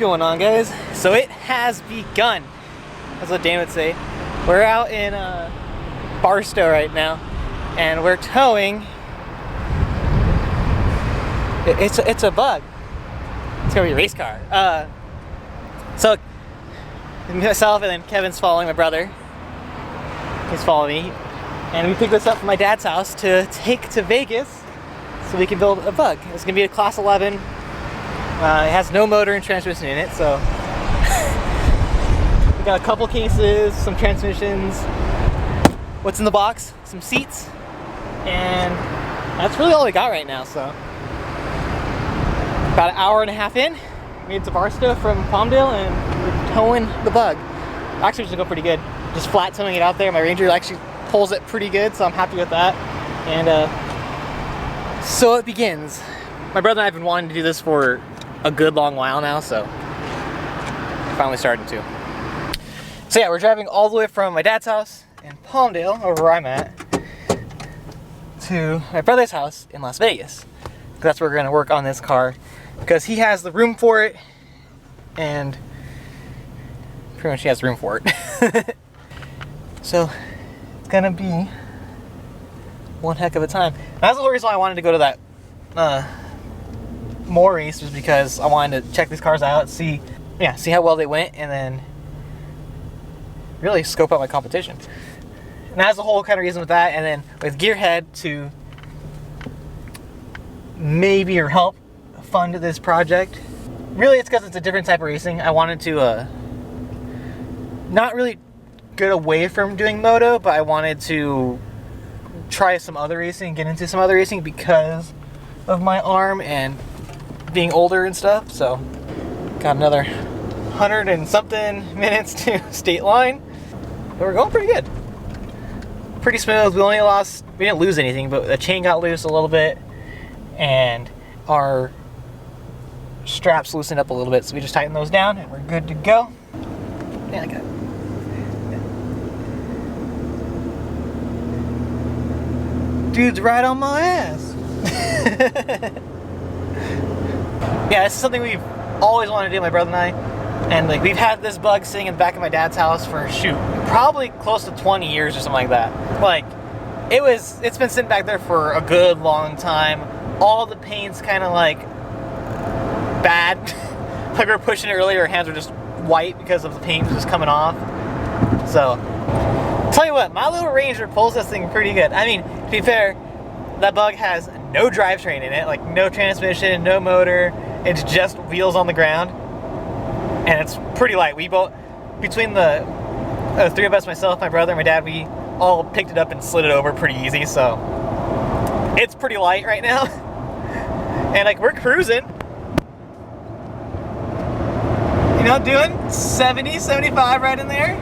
going on, guys? So it has begun. That's what Dan would say. We're out in Barstow right now, and we're towing. It's a bug. It's gonna be a race car. So myself and then Kevin's following my brother. He's following me, and we picked this up from my dad's house to take to Vegas so we can build a bug. It's gonna be a class 11. It has no motor and transmission in it, so we got a couple cases, some transmissions. What's in the box? Some seats, and that's really all we got right now. So about an hour and a half in, made it to Barstow from Palmdale, and we're towing the bug. Actually, it's gonna go pretty good. Just flat towing it out there. My Ranger actually pulls it pretty good, so I'm happy with that. And so it begins. My brother and I have been wanting to do this for a good long while now, so finally starting to. So yeah, we're driving all the way from my dad's house in Palmdale, over where I'm at, to my brother's house in Las Vegas. That's where we're gonna work on this car, because he has the room for it, and pretty much he has room for it. So it's gonna be one heck of a time. And that's the whole reason why I wanted to go to that more race, was because I wanted to check these cars out, see how well they went, and then really scope out my competition. And that's the whole kind of reason with that. And then with Gearhead to maybe or help fund this project. Really, it's because it's a different type of racing. I wanted to not really get away from doing moto, but I wanted to try some other racing, get into some other racing because of my arm and being older and stuff. So got another 100 and something minutes to state line, but we're going pretty good, pretty smooth. We didn't lose anything, but the chain got loose a little bit and our straps loosened up a little bit, so we just tightened those down and we're good to go. Yeah, I got it. Dude's right on my ass. Yeah, this is something we've always wanted to do, my brother and I. And like, we've had this bug sitting in the back of my dad's house for, shoot, probably close to 20 years or something like that. Like, it's been sitting back there for a good long time. All the paint's kind of like bad. Like, we were pushing it earlier, our hands were just white because of the paint just coming off. So tell you what, my little Ranger pulls this thing pretty good. I mean, to be fair, that bug has no drivetrain in it, like no transmission, no motor. It's just wheels on the ground, and it's pretty light. We both, between the three of us, myself, my brother, and my dad, we all picked it up and slid it over pretty easy. So it's pretty light right now, and like, we're cruising. You know, doing 70, 75 right in there.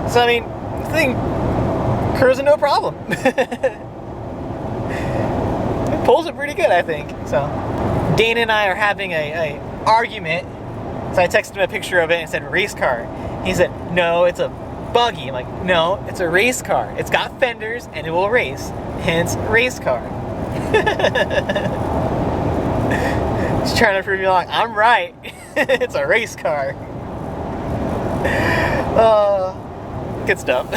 So, I mean, the thing, cruising no problem. It pulls it pretty good, I think. So, Dana and I are having a argument. So I texted him a picture of it and said, race car. He said, no, it's a buggy. I'm like, no, it's a race car. It's got fenders and it will race. Hence, race car. He's trying to prove me wrong. I'm right. It's a race car. Good stuff.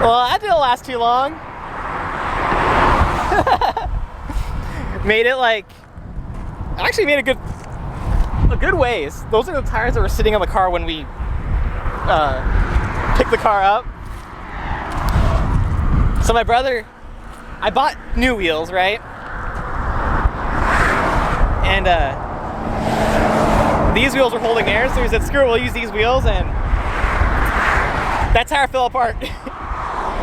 Well, that didn't last too long. Made it like, actually made a good ways. Those are the tires that were sitting on the car when we picked the car up. So my brother, I bought new wheels, right? And these wheels were holding air, so he said, screw it, we'll use these wheels, and that tire fell apart.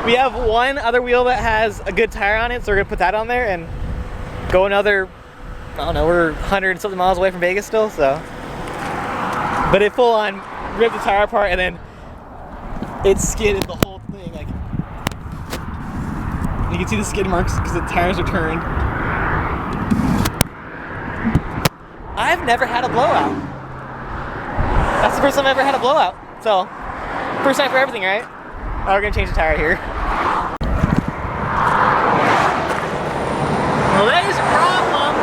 We have one other wheel that has a good tire on it, so we're gonna put that on there and go another, I don't know, we're 100 and something miles away from Vegas still, so. But it full on ripped the tire apart, and then it skidded the whole thing. Like, you can see the skid marks because the tires are turned. I've never had a blowout. That's the first time I've ever had a blowout. So, first time for everything, right? Oh, we're gonna change the tire here. Well, there's a problem.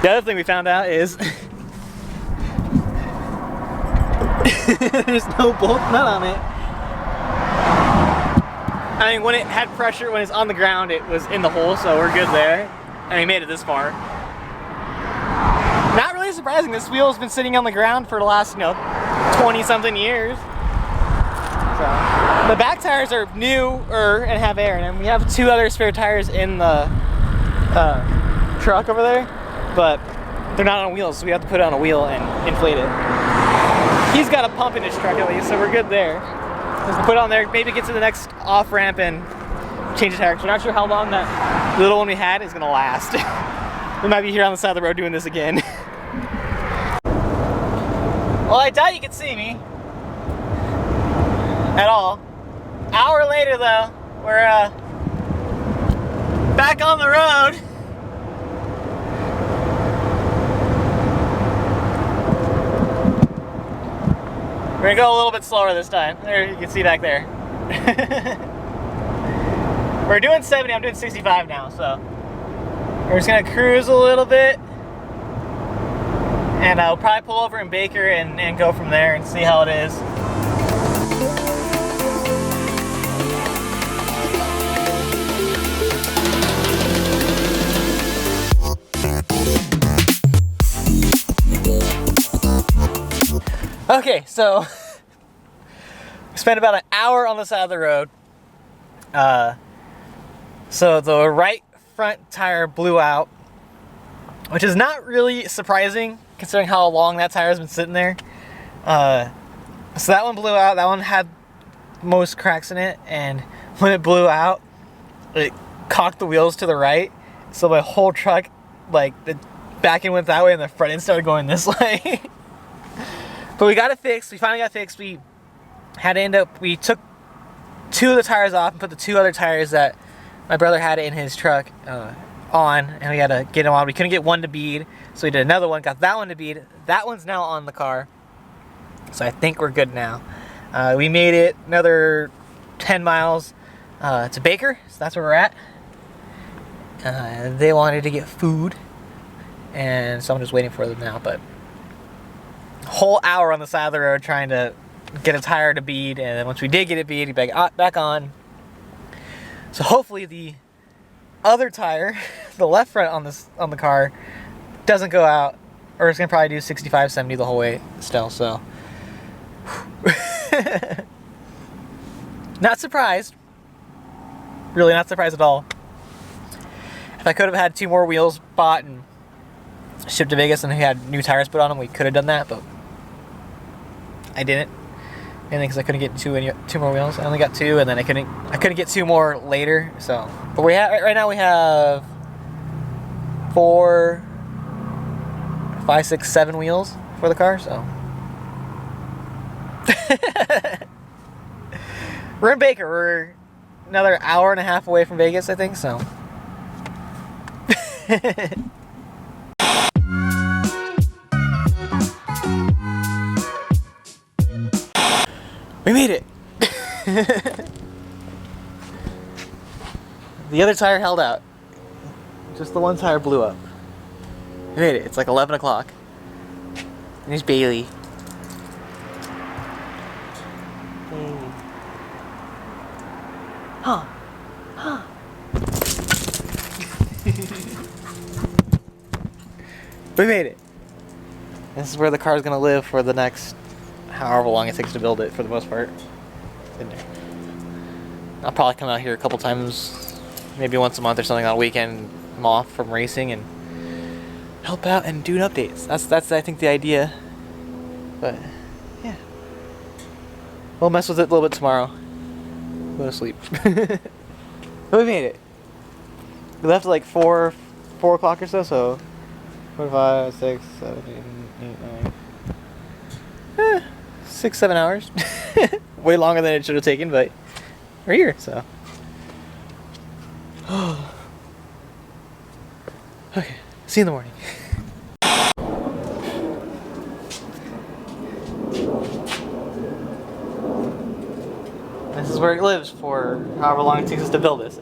The other thing we found out is there's no bolt nut on it. I mean, when it had pressure, when it's on the ground, it was in the hole, so we're good there. And we made it this far. Not really surprising. This wheel has been sitting on the ground for the last, 20-something years. So, the back tires are newer and have air in them. We have 2 other spare tires in the truck over there, but they're not on wheels, so we have to put it on a wheel and inflate it. He's got a pump in his truck at least, so we're good there. Just put it on there, maybe get to the next off-ramp and change the tire. We're not sure how long that little one we had is gonna last. We might be here on the side of the road doing this again. Well, I doubt you can see me at all. Hour later though, we're back on the road. We're gonna go a little bit slower this time. There, you can see back there. We're doing 70, I'm doing 65 now, so we're just gonna cruise a little bit, and I'll probably pull over in Baker and go from there and see how it is. Okay, so we spent about an hour on the side of the road. So the right front tire blew out, which is not really surprising considering how long that tire has been sitting there. So that one blew out. That one had most cracks in it, and when it blew out, it cocked the wheels to the right. So my whole truck, like the back end went that way and the front end started going this way. But we got it fixed. We finally got it fixed. We had to we took 2 of the tires off and put the 2 other tires that my brother had in his truck on, and we had to get them on. We couldn't get one to bead, so we did another one, got that one to bead. That one's now on the car, so I think we're good now. We made it another 10 miles to Baker, so that's where we're at. They wanted to get food, and so I'm just waiting for them now, but whole hour on the side of the road trying to get a tire to bead, and then once we did get it bead, back on. So hopefully the other tire, the left front on the car, doesn't go out, or it's gonna probably do 65, 70 the whole way still. So not surprised, really not surprised at all. If I could have had 2 more wheels bought and shipped to Vegas and we had new tires put on them, we could have done that, but I didn't. Mainly because I couldn't get 2 more wheels. I only got 2, and then I couldn't get 2 more later. So, but right now we have 4, 5, 6, 7 wheels for the car. So we're in Baker. We're another hour and a half away from Vegas, I think. So. We made it! The other tire held out. Just the one tire blew up. We made it. It's like 11 o'clock. And here's Bailey. Huh. Huh. We made it. This is where the car is going to live for the next however long it takes to build it, for the most part. In there. I'll probably come out here a couple times, maybe once a month or something on a weekend. I'm off from racing and help out and do updates. That's I think the idea. But yeah, we'll mess with it a little bit tomorrow. Go to sleep. But we made it. We left at like 4 o'clock or so. 4, 5, 6, 7, 8, 9. 6, 7 hours. Way longer than it should have taken, but we're here, so. Okay, see you in the morning. This is where it lives for however long it takes us to build this.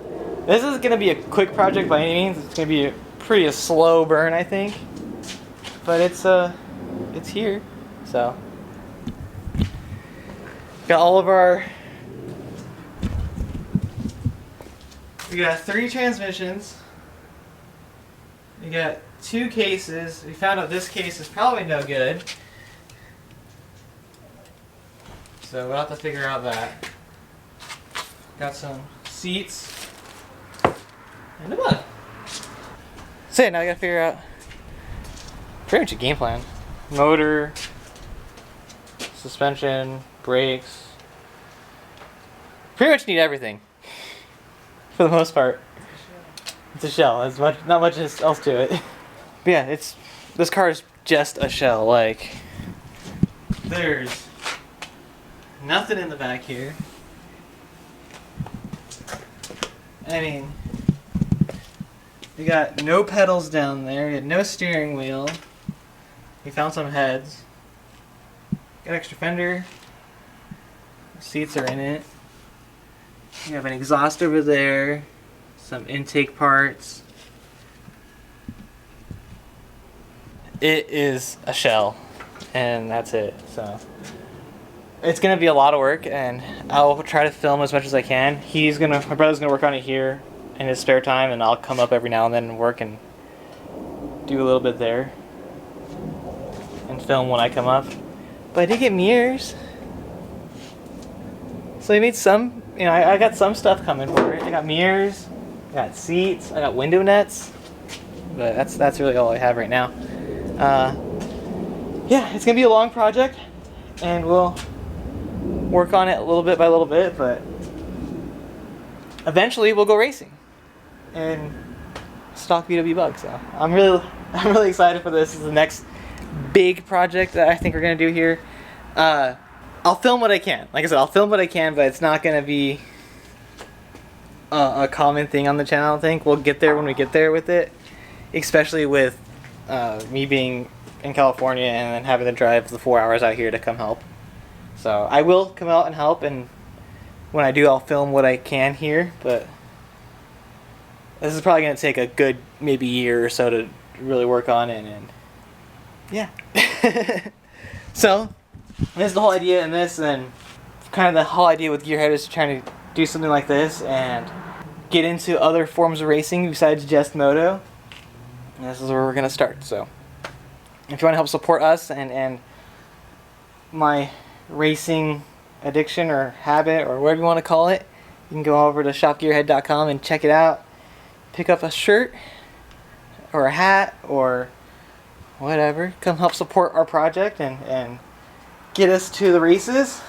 This is going to be a quick project by any means. It's going to be a pretty slow burn, I think. But it's here, so. Got all of our. We got 3 transmissions. We got 2 cases. We found out this case is probably no good, so we'll have to figure out that. Got some seats and a bug. So yeah, now we gotta figure out pretty much a game plan. Motor, suspension, brakes. Pretty much need everything for the most part. It's a shell. There's not much else to it. But yeah, this car is just a shell. Like, there's nothing in the back here. I mean, we got no pedals down there. We got no steering wheel. We found some heads. Got extra fender. Seats are in it. We have an exhaust over there. Some intake parts. It is a shell, and that's it. So it's gonna be a lot of work, and I'll try to film as much as I can. My brother's gonna work on it here in his spare time, and I'll come up every now and then and work and do a little bit there and film when I come up. But I did get mirrors, so I made some. You know, I got some stuff coming for it. I got mirrors. I got seats, I got window nets, but that's really all I have right now. Yeah, it's gonna be a long project, and we'll work on it a little bit by little bit, but eventually we'll go racing and stock VW bug. So I'm really excited for this. This is the next big project that I think we're gonna do here. I'll film what I can. Like I said, I'll film what I can, but it's not gonna be a common thing on the channel. I don't think we'll get there when we get there with it, especially with me being in California and then having to drive the 4 hours out here to come help. So I will come out and help, and when I do, I'll film what I can here, but this is probably going to take a good maybe year or so to really work on it, and yeah. So this is the whole idea in this, and kind of the whole idea with Gearhead is trying to do something like this and get into other forms of racing besides just moto. And this is where we're gonna start. So if you want to help support us and my racing addiction or habit or whatever you want to call it, you can go over to shopgearhead.com and check it out. Pick up a shirt or a hat or whatever. Come help support our project and get us to the races.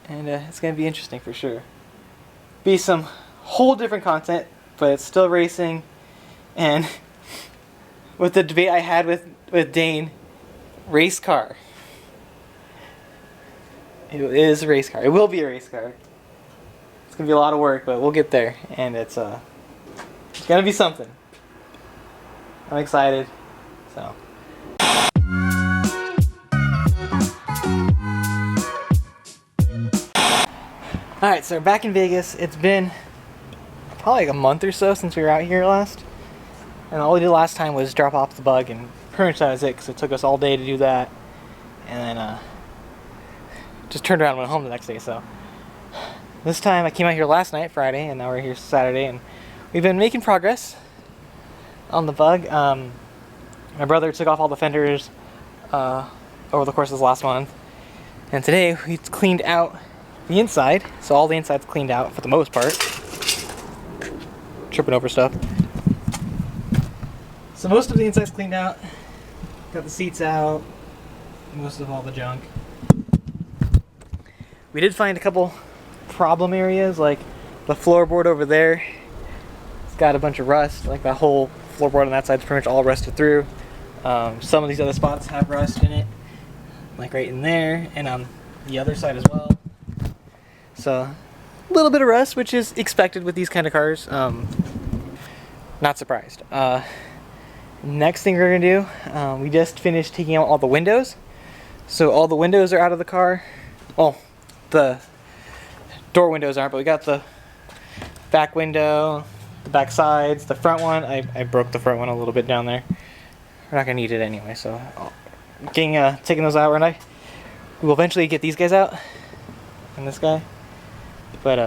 And it's gonna be interesting for sure. Be some whole different content, but it's still racing. And with the debate I had with Dane, race car. It is a race car. It will be a race car. It's gonna be a lot of work, but we'll get there, and it's gonna be something. I'm excited. So. Alright, so we're back in Vegas. It's been probably like a month or so since we were out here last. And all we did last time was drop off the bug, and pretty much that was it, because it took us all day to do that. and then just turned around and went home the next day. So this time I came out here last night, Friday, and now we're here Saturday, and we've been making progress on the bug. My brother took off all the fenders over the course of this last month, and today we cleaned out the inside, so all the inside's cleaned out for the most part. Tripping over stuff. So most of the inside's cleaned out. Got the seats out, most of all the junk. We did find a couple problem areas, like the floorboard over there. It's got a bunch of rust, like that whole floorboard on that side's pretty much all rusted through. Some of these other spots have rust in it, like right in there, and on the other side as well. So a little bit of rust, which is expected with these kind of cars. Not surprised. Next thing we're gonna do, we just finished taking out all the windows. So all the windows are out of the car. Well, the door windows aren't, but we got the back window, the back sides, the front one. I broke the front one a little bit down there. We're not gonna need it anyway, so taking those out. We will eventually get these guys out, and this guy. But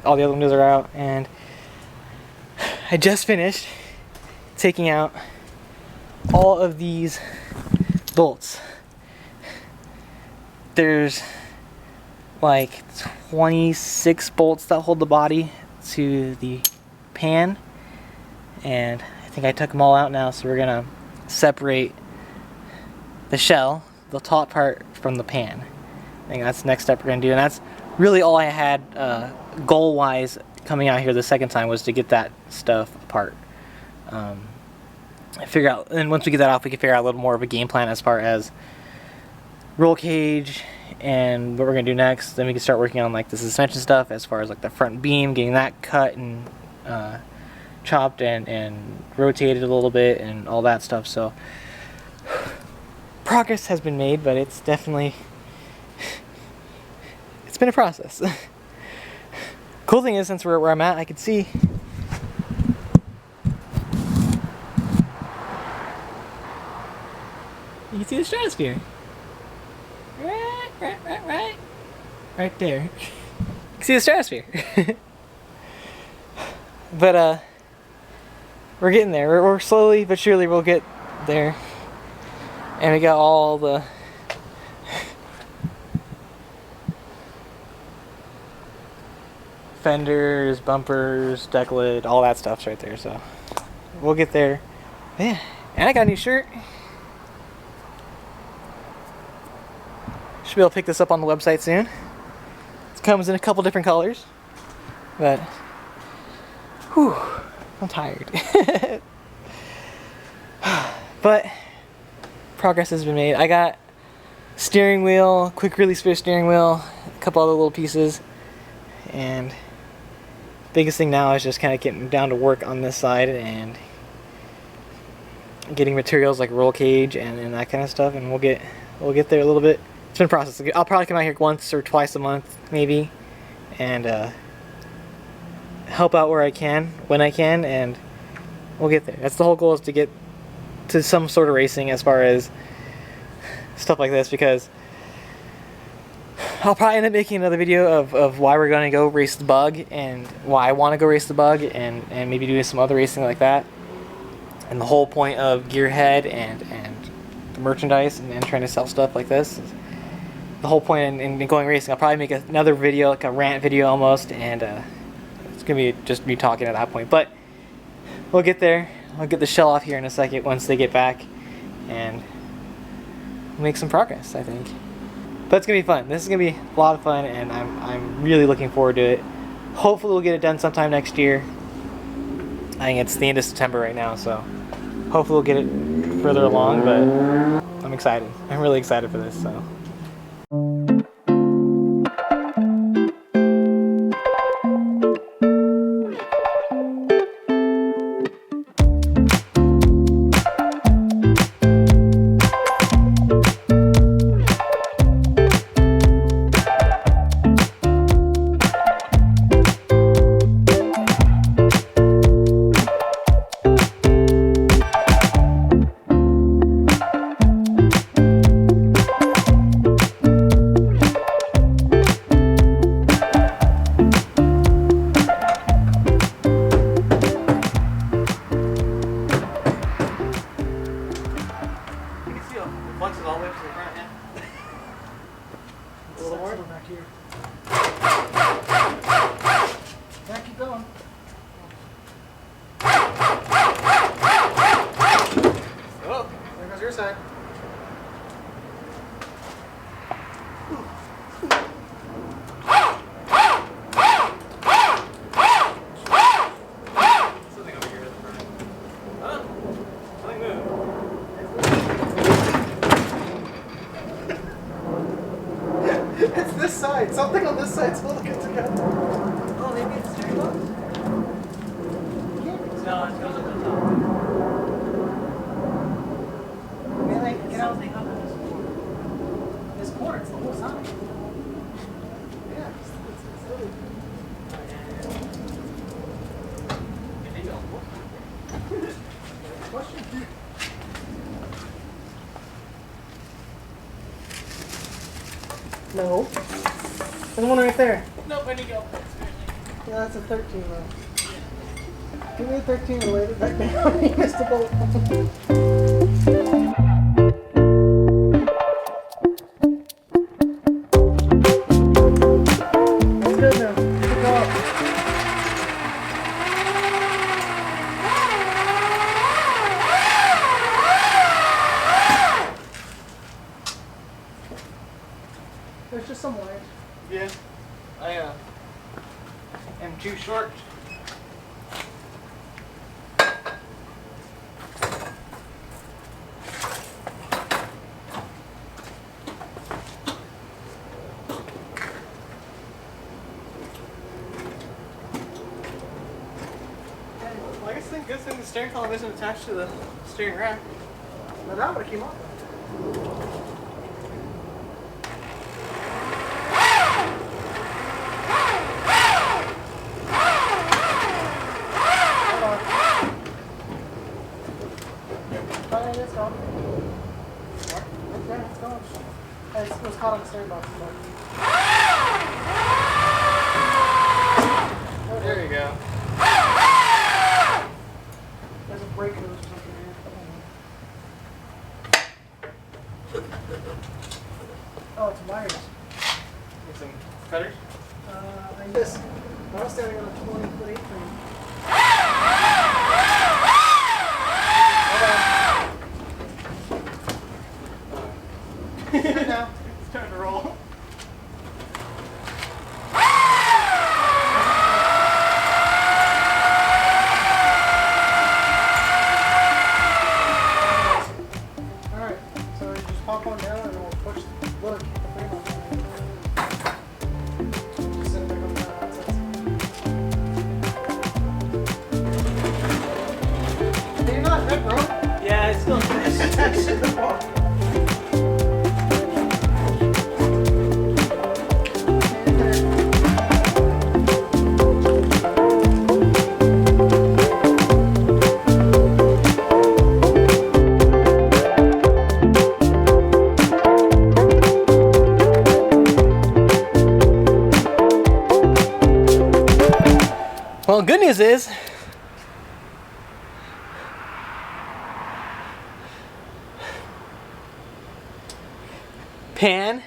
all the other windows are out, and I just finished taking out all of these bolts. There's like 26 bolts that hold the body to the pan, and I think I took them all out now, so we're gonna separate the shell, the top part, from the pan. I think that's the next step we're gonna do, and that's really all I had goal-wise coming out here the second time, was to get that stuff apart. Figure out, and once we get that off, we can figure out a little more of a game plan as far as roll cage and what we're gonna do next. Then we can start working on like the suspension stuff, as far as like the front beam, getting that cut and chopped and rotated a little bit and all that stuff. So progress has been made, but it's definitely it's been a process. Cool thing is, since we're where I'm at, I can see you can see the stratosphere. Right there. You can see the stratosphere. But we're getting there. We're slowly but surely we'll get there. And we got all the fenders, bumpers, deck lid, all that stuff's right there, so we'll get there. Yeah, and I got a new shirt. Should be able to pick this up on the website soon. It comes in a couple different colors, but whew, I'm tired. But progress has been made. I got steering wheel, quick release for steering wheel, a couple other little pieces, and biggest thing now is just kind of getting down to work on this side and getting materials like roll cage and that kind of stuff, and we'll get there a little bit. It's been a process. I'll probably come out here once or twice a month maybe, and help out where I can, when I can, and we'll get there. That's the whole goal, is to get to some sort of racing as far as stuff like this, because I'll probably end up making another video of why we're going to go race the bug, and why I want to go race the bug, and maybe doing some other racing like that, and the whole point of Gearhead and the merchandise and trying to sell stuff like this. The whole point in going racing. I'll probably make another video, like a rant video almost, and it's going to be just me talking at that point. But we'll get there. I'll get the shell off here in a second once they get back, and make some progress, I think. But it's going to be fun. This is going to be a lot of fun, and I'm really looking forward to it. Hopefully we'll get it done sometime next year. I think it's the end of September right now, so hopefully we'll get it further along, but I'm excited. I'm really excited for this, so. side. Something over here at the front. Huh? Something moved. It's this side. Something on this side's holding it together. Oh, maybe it's steering box? No, it goes up the top. Really? Get something up in this corner. This corner, it's the whole side. Yeah, it's really... Question? No. There's one right there. Nope, where'd he go? Yeah, that's a 13 though. Give me a 13 and lay it back down. You missed a bolt. That's good now. Good job. There's just some wires. Yeah. I am too short. Well, I guess the good thing the steering column isn't attached to the steering rack. Now that would have came off. It was caught on the steering box. There you go. There's a brake hose or something here. Oh, it's wires. Need some cutters? I this. I was standing on a 20-foot 8-frame. Good now. It's time to roll. Alright, so you just pop on down and we'll push the look, keep the frame on. Just sit it back on the ground. Hey, you're not that, bro. Yeah, it's still Attach to the wall. Well, good news is pan,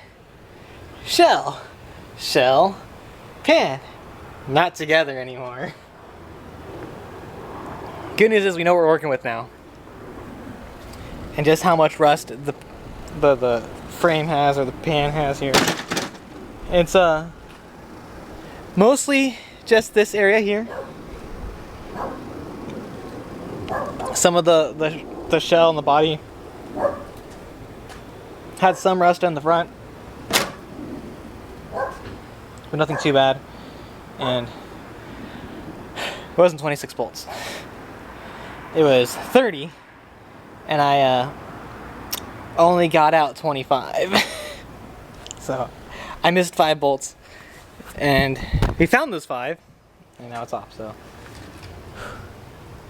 shell, shell, pan. Not together anymore. Good news is we know what we're working with now. And just how much rust the frame has, or the pan has here. It's mostly just this area here. Some of the shell and the body had some rust on the front, but nothing too bad. And it wasn't 26 bolts. It was 30, and I only got out 25. So I missed 5 bolts, and we found those 5, and now it's off. So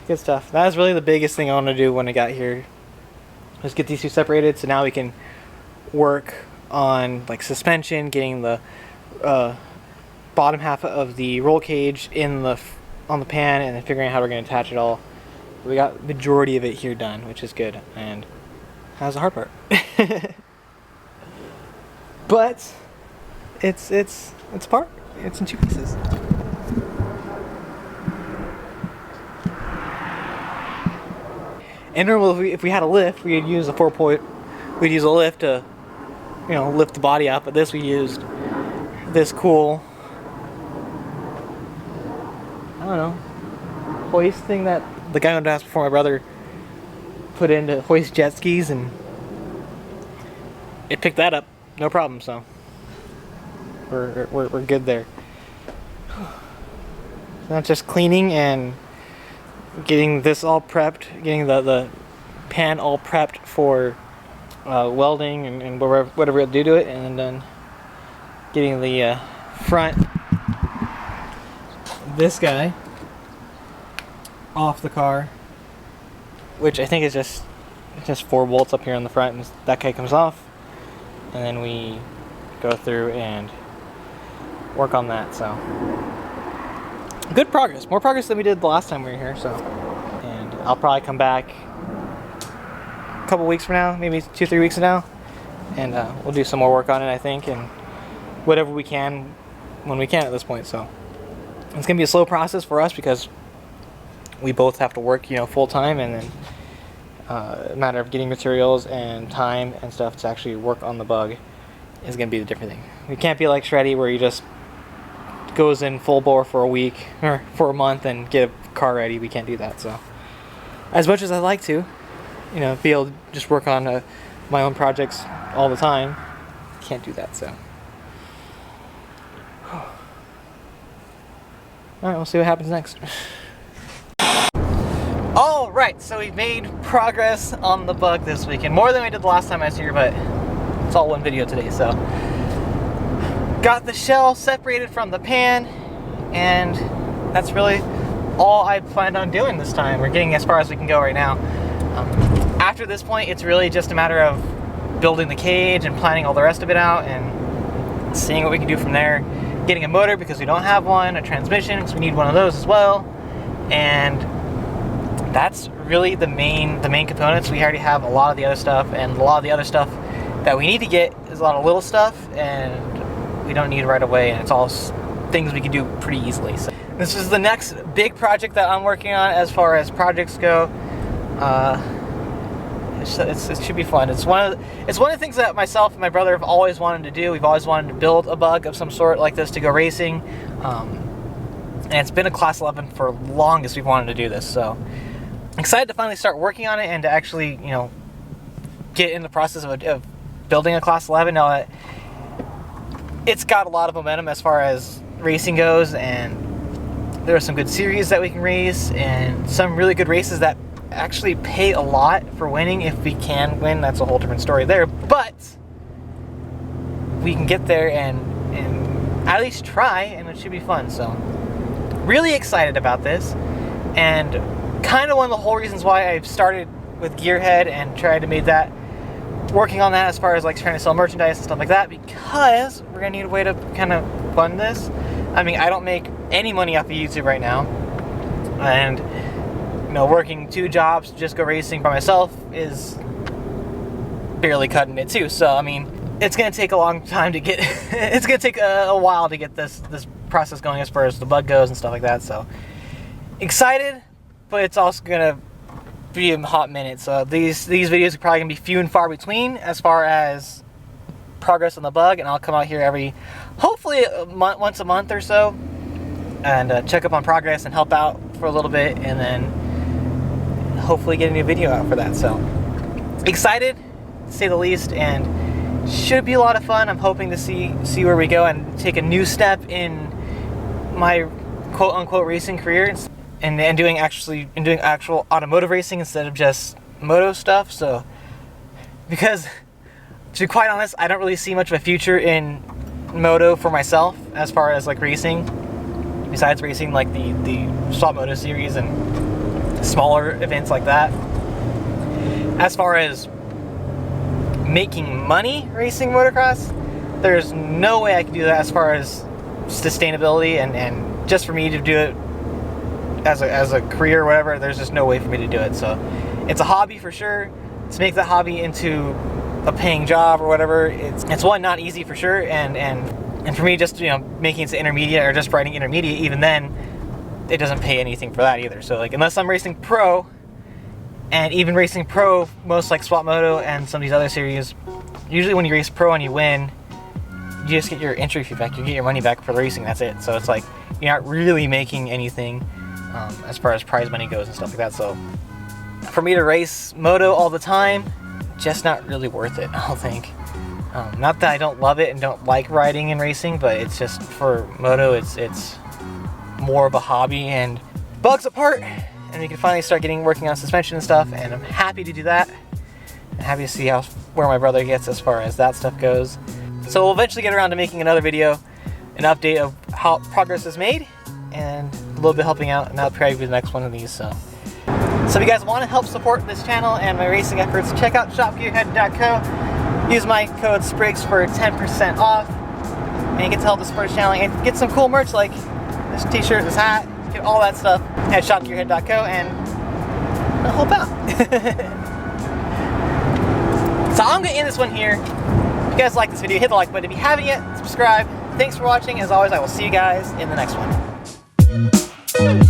good stuff. That was really the biggest thing I wanted to do when I got here. Just get these two separated, so now we can work on like suspension, getting the bottom half of the roll cage in on the pan, and then figuring out how we're going to attach it all. We got majority of it here done, which is good, and that's the hard part. But it's apart. It's in 2 pieces. And normally if we had a lift, we'd use a 4-point, we'd use a lift to, you know, lift the body up. But this, we used this cool, I don't know, hoist thing that the guy who asked before, my brother, put in to hoist jet skis, and it picked that up, no problem. So we're good there. Now just cleaning and getting this all prepped, getting the pan all prepped for welding and whatever we have to do to it, and then getting the front, this guy, off the car, which I think is just 4 bolts up here on the front, and that guy comes off, and then we go through and work on that. So good progress, more progress than we did the last time we were here. So, and I'll probably come back a couple weeks from now, maybe 2-3 weeks from now, and we'll do some more work on it, I think, and whatever we can when we can at this point. So it's gonna be a slow process for us because we both have to work, you know, full time, and then a matter of getting materials and time and stuff to actually work on the bug is gonna be the different thing. We can't be like Shreddy where he just goes in full bore for a week or for a month and get a car ready. We can't do that. So as much as I'd like to, you know, be able to just work on my own projects all the time, can't do that. So alright, we'll see what happens next. Alright, so we've made progress on the bug this weekend. More than we did the last time I was here, but it's all one video today. So got the shell separated from the pan, and that's really all I planned on doing this time. We're getting as far as we can go right now. After this point, it's really just a matter of building the cage and planning all the rest of it out and seeing what we can do from there. Getting a motor because we don't have one, a transmission because we need one of those as well, and that's really the main components. We already have a lot of the other stuff, and a lot of the other stuff that we need to get is a lot of little stuff, and we don't need right away, and it's all things we can do pretty easily. So this is the next big project that I'm working on as far as projects go. It should be fun. It's one of the things that myself and my brother have always wanted to do. We've always wanted to build a bug of some sort like this to go racing, and it's been a Class 11 for longest we've wanted to do this. So excited to finally start working on it and to actually, you know, get in the process of building a Class 11. Now that it's got a lot of momentum as far as racing goes, and there are some good series that we can race and some really good races that actually pay a lot for winning. If we can win, that's a whole different story there, but we can get there and at least try, and it should be fun. So really excited about this, and kind of one of the whole reasons why I've started with Gearhead and tried to make that, working on that as far as like trying to sell merchandise and stuff like that, because we're gonna need a way to kind of fund this. I mean, I don't make any money off of YouTube right now, and you know, working 2 jobs to just go racing by myself is barely cutting it too. So I mean, it's gonna take a long time to get it's gonna take a while to get this process going as far as the bug goes and stuff like that. So excited, but it's also gonna be a hot minute. So these videos are probably gonna be few and far between as far as progress on the bug, and I'll come out here hopefully once a month or so, and check up on progress and help out for a little bit, and then hopefully get a new video out for that. So excited to say the least, and should be a lot of fun. I'm hoping to see where we go and take a new step in my quote-unquote racing career, and doing actual automotive racing instead of just moto stuff. So, because to be quite honest, I don't really see much of a future in moto for myself as far as like racing, besides racing like the Swap Moto series and smaller events like that. As far as making money racing motocross, there's no way I can do that as far as sustainability and just for me to do it as a career or whatever. There's just no way for me to do it. So it's a hobby for sure. To make that hobby into a paying job or whatever, it's one, not easy for sure, and for me, just, you know, making it to intermediate or just riding intermediate, even then it doesn't pay anything for that either. So like, unless I'm racing pro, And even racing pro, most like Swap Moto and some of these other series, usually when you race pro and you win, you just get your entry fee back, you get your money back for the racing, that's it. So it's like, you're not really making anything as far as prize money goes and stuff like that. So for me to race moto all the time, just not really worth it, I don't think. Not that I don't love it and don't like riding and racing, but it's just, for moto, it's more of a hobby. And bugs apart, and we can finally start working on suspension and stuff, and I'm happy to do that. I'm happy to see where my brother gets as far as that stuff goes. So we'll eventually get around to making another video, an update of how progress is made, and a little bit helping out, and that'll probably be the next one of these. So if you guys want to help support this channel and my racing efforts, check out shopgearhead.co. Use my code SPRIGS for 10% off, and you get to help support the channel and get some cool merch like this t-shirt, this hat, get all that stuff at shopgearhead.co, and help out. So I'm going to end this one here. If you guys like this video, hit the like button. If you haven't yet, subscribe. Thanks for watching. As always, I will see you guys in the next one.